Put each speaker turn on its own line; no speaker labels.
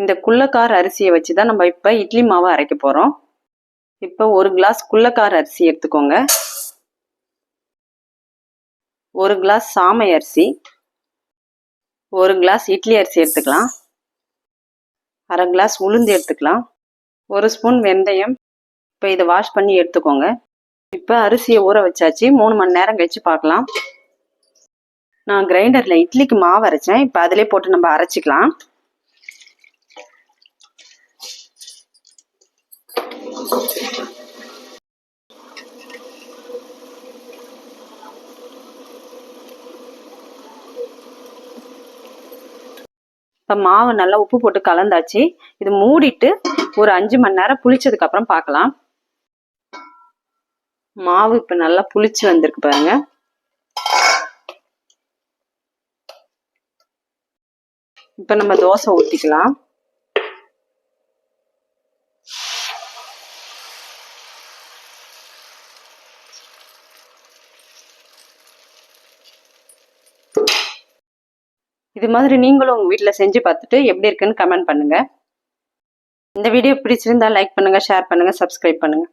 இந்த குள்ளக்கார அரிசியை வச்சு தான் நம்ம இப்போ இட்லி மாவு அரைக்க போகிறோம். இப்போ 1 கிளாஸ் குள்ளக்கார அரிசி எடுத்துக்கோங்க. 1 கிளாஸ் சாமை அரிசி, 1 கிளாஸ் இட்லி அரிசி எடுத்துக்கலாம். 1/2 கிளாஸ் உளுந்து எடுத்துக்கலாம். 1 ஸ்பூன் வெந்தயம். இப்போ இதை வாஷ் பண்ணி எடுத்துக்கோங்க. இப்போ அரிசியை ஊற வச்சாச்சு. 3 மணி நேரம் கழிச்சு பார்க்கலாம். நான் கிரைண்டரில் இட்லிக்கு மாவு அரைச்சேன். இப்போ அதிலே போட்டு நம்ம அரைச்சிக்கலாம். இப்போ மாவு நல்லா உப்பு போட்டு கலந்தாச்சு. இது மூடிட்டு ஒரு 5 மணி நேரம் புளிச்சதுக்கு அப்புறம் பார்க்கலாம். மாவு இப்போ நல்லா புளிச்சு வந்திருக்கு பாருங்க. இப்போ நம்ம தோசை ஊற்றிக்கலாம். இது மாதிரி நீங்களும் உங்கள் வீட்டில் செஞ்சு பார்த்துட்டு எப்படி இருக்குன்னு கமெண்ட் பண்ணுங்க. இந்த வீடியோ பிடிச்சிருந்தா லைக் பண்ணுங்க, ஷேர் பண்ணுங்க, சப்ஸ்கிரைப் பண்ணுங்க.